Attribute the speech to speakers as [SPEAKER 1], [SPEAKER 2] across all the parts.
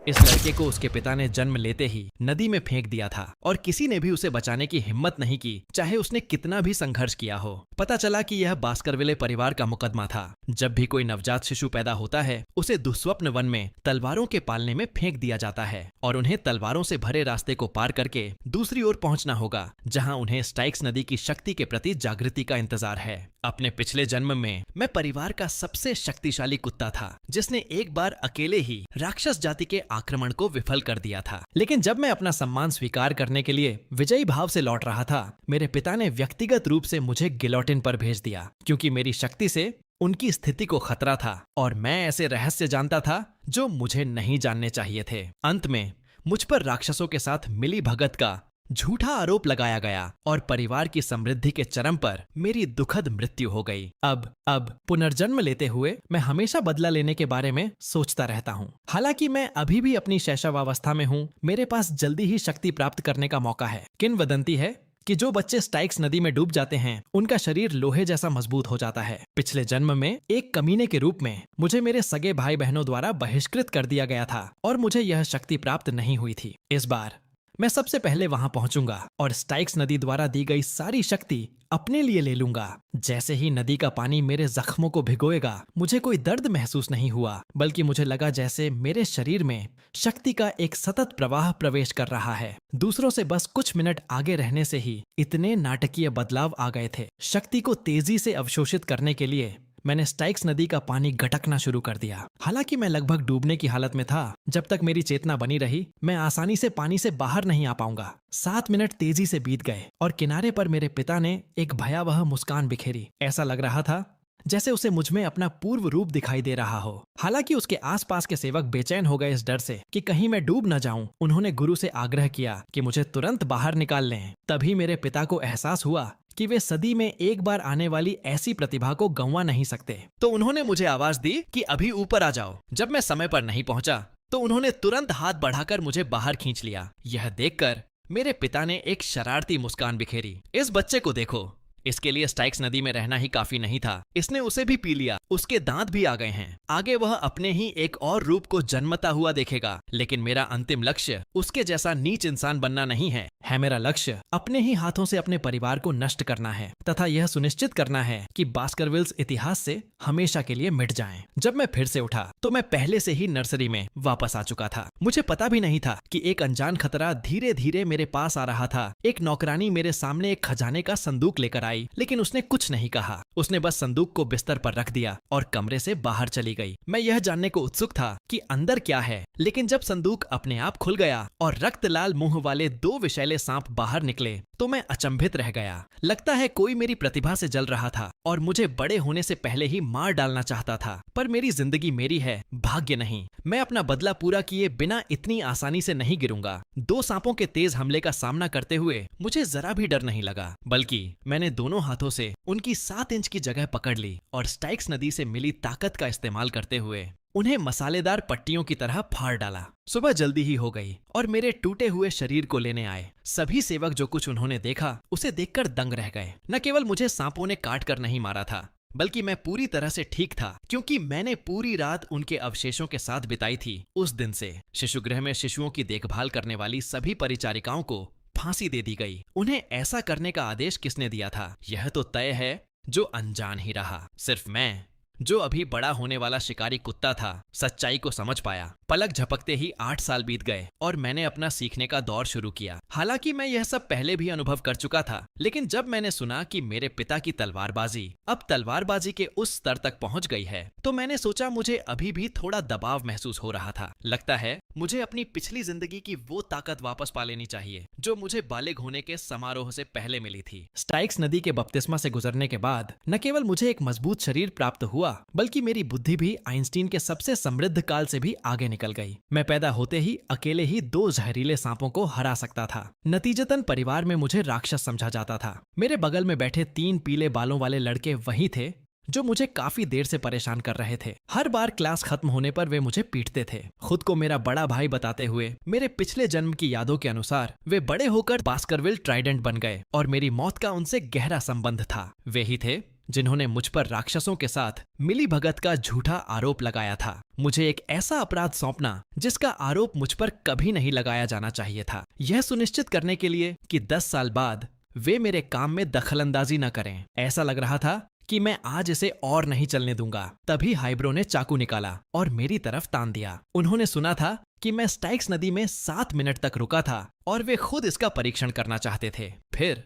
[SPEAKER 1] इस लड़के को उसके पिता ने जन्म लेते ही नदी में फेंक दिया था और किसी ने भी उसे बचाने की हिम्मत नहीं की, चाहे उसने कितना भी संघर्ष किया हो। पता चला कि यह बास्करविले परिवार का मुकदमा था। जब भी कोई नवजात शिशु पैदा होता है, उसे दुस्वप्न वन में तलवारों के पालने में फेंक दिया जाता है और उन्हें तलवारों से भरे रास्ते को पार करके दूसरी ओर पहुंचना होगा, जहां उन्हें स्टाइक्स नदी की शक्ति के प्रति जागृति का इंतजार है। अपने पिछले जन्म में मैं परिवार का सबसे शक्तिशाली कुत्ता था, जिसने एक बार अकेले ही राक्षस जाति के आक्रमण को विफल कर दिया था। लेकिन जब मैं अपना सम्मान स्वीकार करने के लिए विजयी भाव से लौट रहा था, मेरे पिता ने व्यक्तिगत रूप से मुझे गिलोटिन पर भेज दिया, क्योंकि मेरी शक्ति से उनकी स्थिति को खतरा था और मैं ऐसे रहस्य जानता था जो मुझे नहीं जानने चाहिए थे। अंत में मुझ पर राक्षसों के साथ मिली भगत का झूठा आरोप लगाया गया और परिवार की समृद्धि के चरम पर मेरी दुखद मृत्यु हो गई। अब पुनर्जन्म लेते हुए मैं हमेशा बदला लेने के बारे में सोचता रहता हूँ। हालांकि मैं अभी भी अपनी शैशवावस्था में हूँ, मेरे पास जल्दी ही शक्ति प्राप्त करने का मौका है। किंवदंती है कि जो बच्चे स्टाइक्स नदी में डूब जाते हैं, उनका शरीर लोहे जैसा मजबूत हो जाता है। पिछले जन्म में एक कमीने के रूप में मुझे मेरे सगे भाई बहनों द्वारा बहिष्कृत कर दिया गया था और मुझे यह शक्ति प्राप्त नहीं हुई थी। इस बार मैं सबसे पहले वहां पहुंचूंगा और स्टाइक्स नदी द्वारा दी गई सारी शक्ति अपने लिए ले लूंगा। जैसे ही नदी का पानी मेरे जख्मों को भिगोएगा, मुझे कोई दर्द महसूस नहीं हुआ, बल्कि मुझे लगा जैसे मेरे शरीर में शक्ति का एक सतत प्रवाह प्रवेश कर रहा है। दूसरों से बस कुछ मिनट आगे रहने से ही इतने नाटकीय बदलाव आ गए थे। शक्ति को तेजी से अवशोषित करने के लिए मैंने स्टाइक्स नदी का पानी गटकना शुरू कर दिया। हालांकि मैं लगभग डूबने की हालत में था। जब तक मेरी चेतना बनी रही, मैं आसानी से पानी से बाहर नहीं आ पाऊंगा। 7 मिनट तेजी से बीत गए और किनारे पर मेरे पिता ने एक भयावह मुस्कान बिखेरी। ऐसा लग रहा था जैसे उसे मुझ में अपना पूर्व रूप दिखाई दे रहा हो। हालांकि उसके आसपास के सेवक बेचैन हो गए इस डर से कि कहीं मैं डूब न जाऊं। उन्होंने गुरु से आग्रह किया कि मुझे तुरंत बाहर निकाल लें। तभी मेरे पिता को एहसास हुआ कि वे सदी में एक बार आने वाली ऐसी प्रतिभा को गंवा नहीं सकते। तो उन्होंने मुझे आवाज दी कि अभी ऊपर आ जाओ। जब मैं समय पर नहीं पहुंचा तो उन्होंने तुरंत हाथ बढ़ाकर मुझे बाहर खींच लिया। यह देखकर मेरे पिता ने एक शरारती मुस्कान बिखेरी। इस बच्चे को देखो, इसके लिए स्टाइक्स नदी में रहना ही काफी नहीं था, इसने उसे भी पी लिया। उसके दांत भी आ गए हैं। आगे वह अपने ही एक और रूप को जन्मता हुआ देखेगा। लेकिन मेरा अंतिम लक्ष्य उसके जैसा नीच इंसान बनना नहीं है। मेरा लक्ष्य अपने ही हाथों से अपने परिवार को नष्ट करना है तथा यह सुनिश्चित करना है कि बास्करविल्स इतिहास से हमेशा के लिए मिट जाएं। जब मैं फिर से उठा तो मैं पहले से ही नर्सरी में वापस आ चुका था। मुझे पता भी नहीं था कि एक अनजान खतरा धीरे धीरे मेरे पास आ रहा था। एक नौकरानी मेरे सामने एक खजाने का संदूक लेकर आई, लेकिन उसने कुछ नहीं कहा। उसने बस संदूक को बिस्तर पर रख दिया और कमरे से बाहर चली गई। मैं यह जानने को उत्सुक था कि अंदर क्या है, लेकिन जब संदूक अपने आप खुल गया और रक्त लाल मुंह वाले 2 विषैले सांप बाहर निकले तो मैं अचंभित रह गया। लगता है कोई मेरी प्रतिभा से जल रहा था और मुझे बड़े होने से पहले ही मार डालना चाहता था। पर मेरी जिंदगी मेरी है, भाग्य नहीं। मैं अपना बदला पूरा किए बिना इतनी आसानी से नहीं गिरूंगा। 2 सांपों के तेज हमले का सामना करते हुए मुझे जरा भी डर नहीं लगा, बल्कि मैंने दोनों हाथों से उनकी 7 इंच की जगह पकड़ ली और स्टाइक्स नदी से मिली ताकत का इस्तेमाल करते हुए उन्हें मसालेदार पट्टियों की तरह फाड़ डाला। सुबह जल्दी ही हो गई और मेरे टूटे हुए शरीर को लेने आए। सभी सेवक जो कुछ उन्होंने देखा उसे देखकर दंग रह गए। न केवल मुझे सांपों ने काट कर नहीं मारा था, बल्कि मैं पूरी तरह से ठीक था, क्योंकि मैंने पूरी रात उनके अवशेषों के साथ बिताई थी। उस दिन से शिशुगृह में शिशुओं की देखभाल करने वाली सभी परिचारिकाओं को फांसी दे दी गई। उन्हें ऐसा करने का आदेश किसने दिया था, यह तो तय है जो अनजान ही रहा। सिर्फ मैं, जो अभी बड़ा होने वाला शिकारी कुत्ता था, सच्चाई को समझ पाया। पलक झपकते ही 8 साल बीत गए और मैंने अपना सीखने का दौर शुरू किया। हालांकि मैं यह सब पहले भी अनुभव कर चुका था, लेकिन जब मैंने सुना कि मेरे पिता की तलवारबाजी अब तलवारबाजी के उस स्तर तक पहुंच गई है, तो मैंने सोचा मुझे अभी भी थोड़ा दबाव महसूस हो रहा था। लगता है मुझे अपनी पिछली जिंदगी की वो ताकत वापस पा लेनी चाहिए जो मुझे बालिग होने के समारोह से पहले मिली थी। स्टाइक्स नदी के बपतिस्मा से गुजरने के बाद न केवल मुझे एक मजबूत शरीर प्राप्त हुआ, बल्कि मेरी बुद्धि भी आइंस्टीन के सबसे समृद्ध काल से भी आगे निकल गई। मैं पैदा होते ही अकेले ही 2 जहरीले सांपों को हरा सकता था। नतीजतन परिवार में मुझे राक्षस समझा जाता था। मेरे बगल में बैठे 3 पीले बालों वाले लड़के वही थे जो मुझे काफी देर से परेशान कर रहे थे। हर बार क्लास खत्म होने पर वे मुझे पीटते थे। खुद को मेरा बड़ा भाई बताते हुए मेरे पिछले जन्म की यादों के अनुसार वे बड़े होकर बास्करविल ट्राइडेंट बन गए और मेरी मौत का उनसे गहरा संबंध था। वे ही थे जिन्होंने मुझ पर राक्षसों के साथ मिलीभगत का झूठा आरोप लगाया था। मुझे एक ऐसा अपराध सौंपना जिसका आरोप मुझ पर कभी नहीं लगाया जाना चाहिए था, यह सुनिश्चित करने के लिए कि 10 साल बाद वे मेरे काम में दखलंदाजी न करें। ऐसा लग रहा था कि मैं आज इसे और नहीं चलने दूंगा। तभी हाइब्रो ने चाकू निकाला और मेरी तरफ तान दिया। उन्होंने सुना था कि मैं स्टाइक्स नदी में 7 मिनट तक रुका था और वे खुद इसका परीक्षण करना चाहते थे। फिर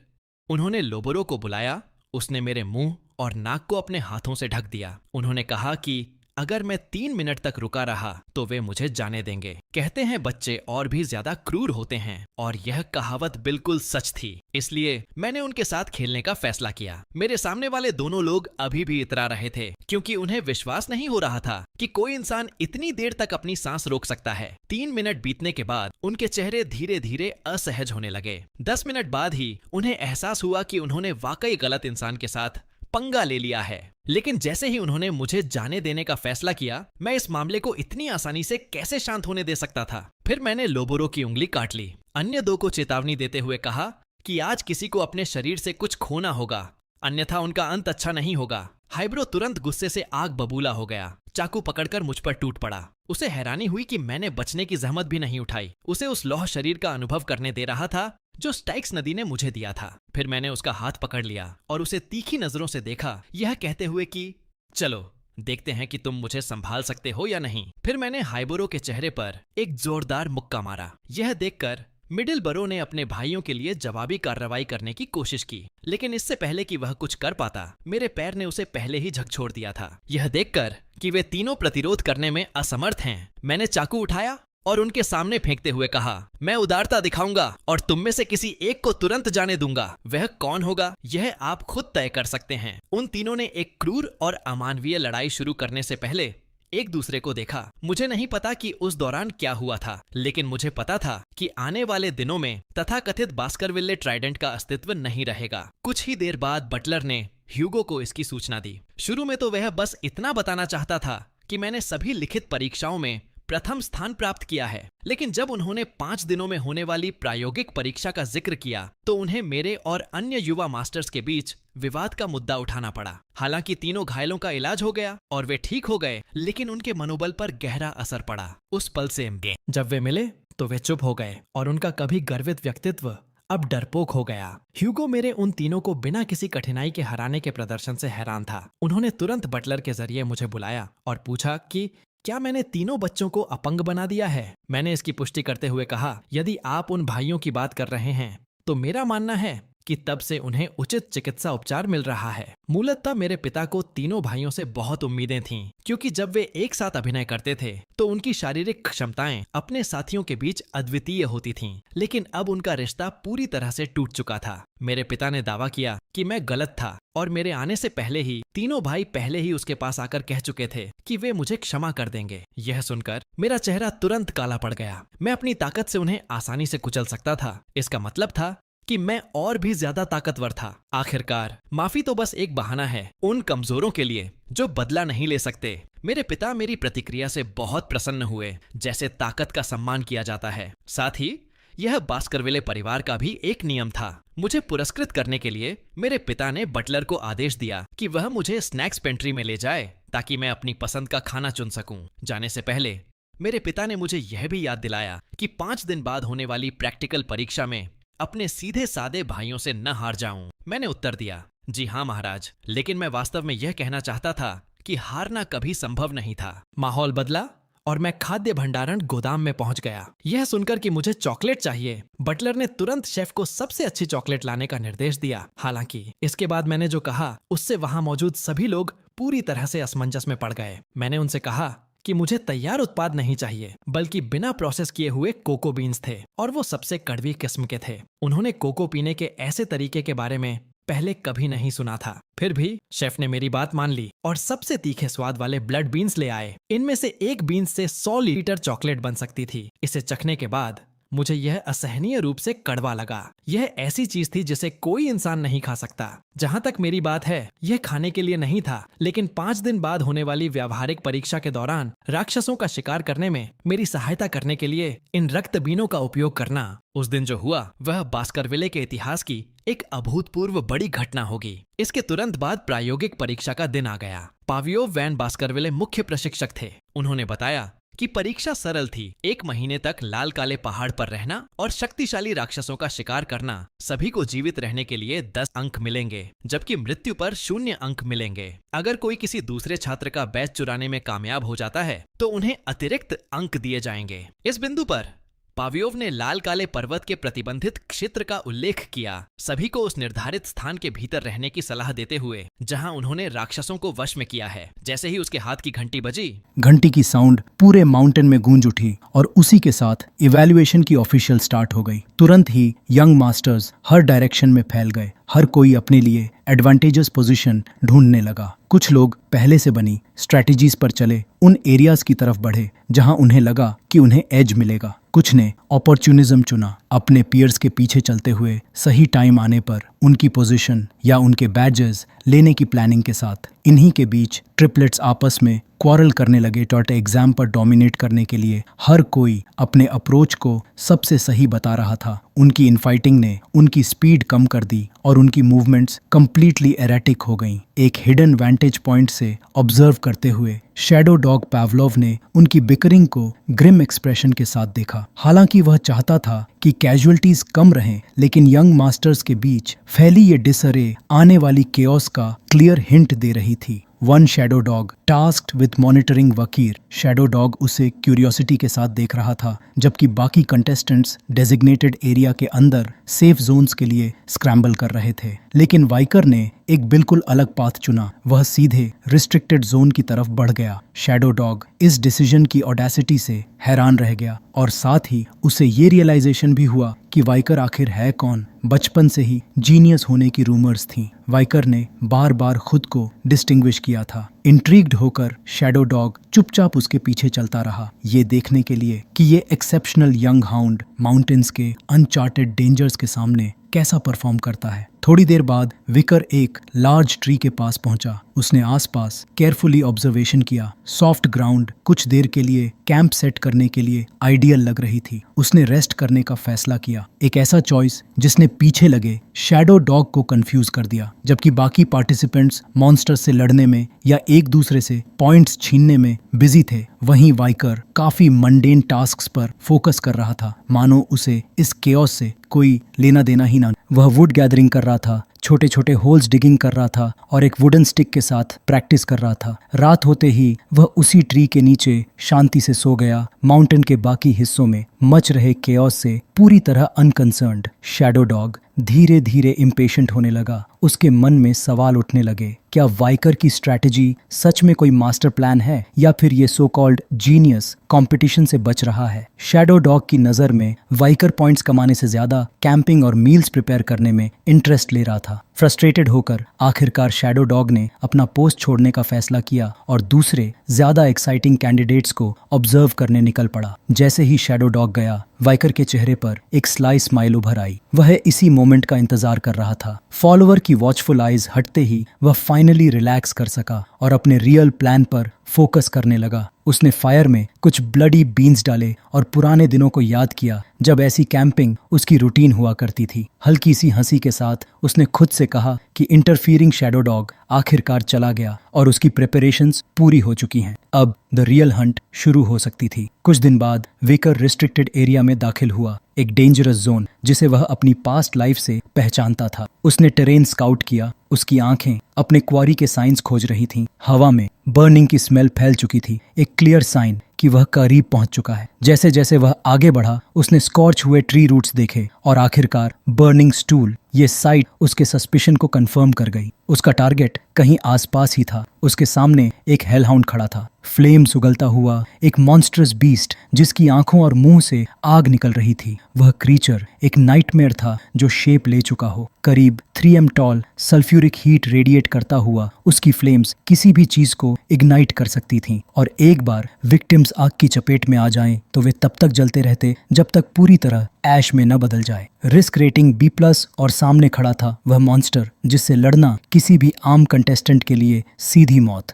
[SPEAKER 1] उन्होंने लोबोरो को बुलाया। उसने मेरे मुंह और नाक को अपने हाथों से ढक दिया। उन्होंने कहा कि अगर मैं 3 मिनट तक रुका रहा तो वे मुझे जाने देंगे। कहते हैं बच्चे और भी ज्यादा क्रूर होते हैं, और यह कहावत बिल्कुल सच थी। इसलिए मैंने उनके साथ खेलने का फैसला किया। मेरे सामने वाले दोनों लोग अभी भी इतरा रहे थे, क्योंकि उन्हें विश्वास नहीं हो रहा था कि कोई इंसान इतनी देर तक अपनी सांस रोक सकता है। 3 मिनट बीतने के बाद उनके चेहरे धीरे धीरे असहज होने लगे। 10 मिनट बाद ही उन्हें एहसास हुआ कि उन्होंने वाकई गलत इंसान के साथ पंगा ले लिया है। लेकिन जैसे ही उन्होंने मुझे जाने देने का फैसला किया, मैं इस मामले को इतनी आसानी से कैसे शांत होने दे सकता था। फिर मैंने लोबोरो की उंगली काट ली। अन्य 2 को चेतावनी देते हुए कहा कि आज किसी को अपने शरीर से कुछ खोना होगा, अन्यथा उनका अंत अच्छा नहीं होगा। हाइब्रो तुरंत गुस्से से आग बबूला हो गया। चाकू पकड़कर मुझ पर टूट पड़ा। उसे हैरानी हुई कि मैंने बचने की जहमत भी नहीं उठाई। उसे उस लौह शरीर का अनुभव करने दे रहा था जो स्टाइक्स नदी ने मुझे दिया था। फिर मैंने उसका हाथ पकड़ लिया और उसे तीखी नजरों से देखा, यह कहते हुए कि चलो देखते हैं कि तुम मुझे संभाल सकते हो या नहीं। फिर मैंने हाइबोरो के चेहरे पर एक जोरदार मुक्का मारा। यह देखकर मिडिलबरो ने अपने भाइयों के लिए जवाबी कार्रवाई करने की कोशिश की, लेकिन इससे पहले कि वह कुछ कर पाता, मेरे पैर ने उसे पहले ही झकझोर दिया था। यह देखकर कि वे तीनों प्रतिरोध करने में असमर्थ हैं, मैंने चाकू उठाया और उनके सामने फेंकते हुए कहा, मैं उदारता दिखाऊंगा और तुम में से किसी एक को तुरंत जाने दूंगा। वह कौन होगा यह आप खुद तय कर सकते हैं। उन तीनों ने एक क्रूर और अमानवीय लड़ाई शुरू करने से पहले एक दूसरे को देखा। मुझे नहीं पता कि उस दौरान क्या हुआ था, लेकिन मुझे पता था कि आने वाले दिनों में तथाकथित बास्करविले ट्राइडेंट का अस्तित्व नहीं रहेगा। कुछ ही देर बाद बटलर ने ह्यूगो को इसकी सूचना दी। शुरू में तो वह बस इतना बताना चाहता था कि मैंने सभी लिखित परीक्षाओं में प्रथम स्थान प्राप्त किया है, लेकिन जब उन्होंने 5 दिनों में होने वाली प्रायोगिक परीक्षा का जिक्र किया तो उन्हें मेरे और अन्य युवा मास्टर्स के बीच विवाद का मुद्दा उठाना पड़ा। हालांकि तीनों घायलों का इलाज हो गया और वे ठीक हो गए, लेकिन उनके मनोबल पर गहरा असर पड़ा। उस पल से जब वे मिले तो वे चुप हो गए और उनका कभी गर्वित व्यक्तित्व अब डरपोक हो गया। ह्यूगो मेरे उन तीनों को बिना किसी कठिनाई के हराने के प्रदर्शन से हैरान था। उन्होंने तुरंत बटलर के जरिए मुझे बुलाया और पूछा कि क्या मैंने तीनों बच्चों को अपंग बना दिया है। मैंने इसकी पुष्टि करते हुए कहा, यदि आप उन भाइयों की बात कर रहे हैं तो मेरा मानना है कि तब से उन्हें उचित चिकित्सा उपचार मिल रहा है। मूलतः मेरे पिता को तीनों भाइयों से बहुत उम्मीदें थीं, क्योंकि जब वे एक साथ अभिनय करते थे तो उनकी शारीरिक क्षमताएं अपने साथियों के बीच अद्वितीय होती थीं, लेकिन अब उनका रिश्ता पूरी तरह से टूट चुका था। मेरे पिता ने दावा किया कि मैं गलत था और मेरे आने से पहले ही तीनों भाई पहले ही उसके पास आकर कह चुके थे कि वे मुझे क्षमा कर देंगे। यह सुनकर मेरा चेहरा तुरंत काला पड़ गया। मैं अपनी ताकत से उन्हें आसानी से कुचल सकता था। इसका मतलब था कि मैं और भी ज्यादा ताकतवर था। आखिरकार माफी तो बस एक बहाना है उन कमजोरों के लिए जो बदला नहीं ले सकते। मेरे पिता मेरी प्रतिक्रिया से बहुत प्रसन्न हुए, जैसे ताकत का सम्मान किया जाता है। साथ ही यह बास्करविले परिवार का भी एक नियम था। मुझे पुरस्कृत करने के लिए मेरे पिता ने बटलर को आदेश दिया कि वह मुझे स्नैक्स पेंट्री में ले जाए ताकि मैं अपनी पसंद का खाना चुन सकूं। जाने से पहले मेरे पिता ने मुझे यह भी याद दिलाया कि 5 दिन बाद होने वाली प्रैक्टिकल परीक्षा में अपने सीधे सादे भाइयों से न हार जाऊं। मैंने उत्तर दिया, जी हाँ महाराज, लेकिन मैं वास्तव में यह कहना चाहता था कि हारना कभी संभव नहीं था। माहौल बदला और मैं खाद्य भंडारण गोदाम में पहुंच गया। यह सुनकर कि मुझे चॉकलेट चाहिए, बटलर ने तुरंत शेफ को सबसे अच्छी चॉकलेट लाने का निर्देश दिया। हालांकि इसके बाद मैंने जो कहा उससे वहां मौजूद सभी लोग पूरी तरह से असमंजस में पड़ गए। मैंने उनसे कहा कि मुझे तैयार उत्पाद नहीं चाहिए, बल्कि बिना प्रोसेस किए हुए कोको बीन्स थे, और वो सबसे कड़वी किस्म के थे। उन्होंने कोको पीने के ऐसे तरीके के बारे में पहले कभी नहीं सुना था। फिर भी शेफ ने मेरी बात मान ली और सबसे तीखे स्वाद वाले ब्लड बीन्स ले आए। इनमें से एक बीन्स से 100 लीटर चॉकलेट बन सकती थी। इसे चखने के बाद मुझे यह असहनीय रूप से कड़वा लगा। यह ऐसी चीज थी जिसे कोई इंसान नहीं खा सकता। जहां तक मेरी बात है, यह खाने के लिए नहीं था, लेकिन 5 दिन बाद होने वाली व्यावहारिक परीक्षा के दौरान राक्षसों का शिकार करने में मेरी सहायता करने के लिए इन रक्त बीनों का उपयोग करना। उस दिन जो हुआ वह बास्करविले के इतिहास की एक अभूतपूर्व बड़ी घटना होगी। इसके तुरंत बाद प्रायोगिक परीक्षा का दिन आ गया। पावियोव वैन बास्करविले मुख्य प्रशिक्षक थे। उन्होंने बताया कि परीक्षा सरल थी। 1 महीने तक लाल काले पहाड़ पर रहना और शक्तिशाली राक्षसों का शिकार करना। सभी को जीवित रहने के लिए 10 अंक मिलेंगे, जबकि मृत्यु पर 0 अंक मिलेंगे। अगर कोई किसी दूसरे छात्र का बैच चुराने में कामयाब हो जाता है तो उन्हें अतिरिक्त अंक दिए जाएंगे। इस बिंदु पर पावियोव ने लाल काले पर्वत के प्रतिबंधित क्षेत्र का उल्लेख किया, सभी को उस निर्धारित स्थान के भीतर रहने की सलाह देते हुए जहां उन्होंने राक्षसों को वश में किया है। जैसे ही उसके हाथ की घंटी बजी,
[SPEAKER 2] घंटी की साउंड पूरे माउंटेन में गूंज उठी और उसी के साथ इवैल्यूएशन की ऑफिशियल स्टार्ट हो गई। तुरंत ही यंग मास्टर्स हर डायरेक्शन में फैल गए। हर कोई अपने लिए एडवांटेजेस पोजीशन ढूंढने लगा। कुछ लोग पहले से बनी स्ट्रेटजीज पर चले, उन एरियाज की तरफ बढ़े जहां उन्हें लगा कि उन्हें एज मिलेगा। कुछ ने अपॉर्चुनिज्म चुना, अपने पियर्स के पीछे चलते हुए सही टाइम आने पर उनकी पोजीशन या उनके बैजेस लेने की प्लानिंग के साथ। इन्हीं के बीच ट्रिपलेट्स आपस में क्वारल करने लगे। टॉटे एग्जाम पर डोमिनेट करने के लिए हर कोई अपने अप्रोच को सबसे सही बता रहा था। उनकी इनफाइटिंग ने उनकी स्पीड कम कर दी और उनकी मूवमेंट्स कंप्लीटली एरेटिक हो गईं। एक हिडन वैंटेज पॉइंट से ऑब्जर्व करते हुए शैडो डॉग पावलोव ने उनकी बिकरिंग को ग्रिम एक्सप्रेशन के साथ देखा। हालांकि वह चाहता था कि कैजुअलिटीज कम रहें, लेकिन यंग मास्टर्स के बीच फैली ये डिसअरे आने वाली केओस का क्लियर हिंट दे रही थी। One shadow dog tasked with monitoring वकीर। शैडो डॉग उसे क्यूरियोसिटी के साथ देख रहा था, जबकि बाकी कंटेस्टेंट्स डेजिग्नेटेड एरिया के अंदर सेफ जोन्स के लिए स्क्रैम्बल कर रहे थे। लेकिन वाइकर ने एक बिल्कुल अलग पाथ चुना। वह सीधे रिस्ट्रिक्टेड जोन की तरफ बढ़ गया। शैडो डॉग इस डिसीजन की ऑडेसिटी से हैरान रह गया और साथ ही उसे ये रियलाइजेशन भी हुआ कि वाइकर आखिर है कौन। बचपन से ही जीनियस होने की रूमर्स थीं। वाइकर ने बार बार खुद को डिस्टिंग्विश किया था। इंट्रीग्ड होकर शैडो डॉग चुपचाप उसके पीछे चलता रहा, ये देखने के लिए कि ये एक्सेप्शनल यंग हाउंड माउंटेन्स के अनचार्टेड डेंजर्स के सामने कैसा परफॉर्म करता है। थोड़ी देर बाद विकर एक लार्ज ट्री के पास पहुंचा। उसने आसपास केयरफुली ऑब्जर्वेशन किया। सॉफ्ट ग्राउंड कुछ देर के लिए कैंप सेट करने के लिए आइडियल लग रही थी। उसने रेस्ट करने का फैसला किया, एक ऐसा चॉइस जिसने पीछे लगे शैडो डॉग को कंफ्यूज कर दिया। जबकि बाकी पार्टिसिपेंट्स मॉन्स्टर से लड़ने में या एक दूसरे से पॉइंट्स छीनने में बिजी थे, वहीं वाइकर काफी मंडेन टास्क्स पर फोकस कर रहा था, मानो उसे इस केओस से कोई लेना देना ही ना। वह वुड गैदरिंग कर रहा था, छोटे छोटे होल्स डिगिंग कर रहा था और एक वुडन स्टिक के साथ प्रैक्टिस कर रहा था। रात होते ही वह उसी ट्री के नीचे शांति से सो गया, माउंटेन के बाकी हिस्सों में मच रहे केओस से पूरी तरह अनकंसर्न्ड। शैडो डॉग धीरे धीरे इम्पेशेंट होने लगा। उसके मन में सवाल उठने लगे, क्या वाइकर की स्ट्रैटेजी सच में कोई मास्टर प्लान है या फिर ये सो कॉल्ड जीनियस कंपटीशन से बच रहा है। शैडो डॉग की नजर में वाइकर पॉइंट्स कमाने से ज्यादा कैंपिंग और मील्स प्रिपेयर करने में इंटरेस्ट ले रहा था। फ्रस्ट्रेटेड होकर आखिरकार शैडो डॉग ने अपना पोस्ट छोड़ने का फैसला किया और दूसरे ज्यादा एक्साइटिंग कैंडिडेट्स को ऑब्जर्व करने निकल पड़ा। जैसे ही शैडो डॉग गया, वाइकर के चेहरे पर एक स्लाई स्माइल उभर आई। वह इसी मोमेंट का इंतजार कर रहा था। फॉलोअर की वॉचफुल आइज हटते ही वह फाइनली रिलैक्स कर सका और अपने रियल प्लान पर फोकस करने लगा। उसने फायर में कुछ ब्लडी बीन्स डाले और पुराने दिनों को याद किया जब ऐसी कैंपिंग उसकी रूटीन हुआ करती थी। हल्की सी हंसी के साथ उसने खुद से कहा कि इंटरफियरिंग शैडो डॉग आखिरकार चला गया और उसकी प्रिपरेशंस पूरी हो चुकी हैं। अब द रियल हंट शुरू हो सकती थी। कुछ दिन बाद विकर रिस्ट्रिक्टेड एरिया में दाखिल हुआ, एक डेंजरस जोन जिसे वह अपनी पास्ट लाइफ से पहचानता था। उसने टेरेन स्काउट किया। उसकी आंखें अपने क्वारी के साइंस खोज रही थीं। हवा में बर्निंग की स्मेल फैल चुकी थी, एक क्लियर साइन कि वह करीब पहुंच चुका है। जैसे जैसे वह आगे बढ़ा, उसने स्कॉर्च हुए ट्री रूट्स देखे और आखिरकार बर्निंग स्टूल। ये साइट उसके सस्पिशन को कंफर्म कर गई। उसका टारगेट कहीं आसपास ही था। उसके सामने एक हेलहाउंड खड़ा था, फ्लेम्स उगलता हुआ, एक मॉन्स्टरस बीस्ट जिसकी आंखों और मुंह से आग निकल रही थी। वह क्रीचर एक नाइटमेयर था जो शेप ले चुका हो। करीब 3M toll, sulphuric heat radiate करता हुआ उसकी फ्लेम्स किसी भी चीज को इग्नाइट कर सकती थीं और एक बार विक्टिम्स आग की चपेट में आ जाएं तो वे तब तक जलते रहते जब तक पूरी तरह ऐश में न बदल जाए। रिस्क रेटिंग B+ और सामने खड़ा था वह मॉन्स्टर जिससे लड़ना किसी भी आम कंटेस्टेंट के लिए सीधी मौत।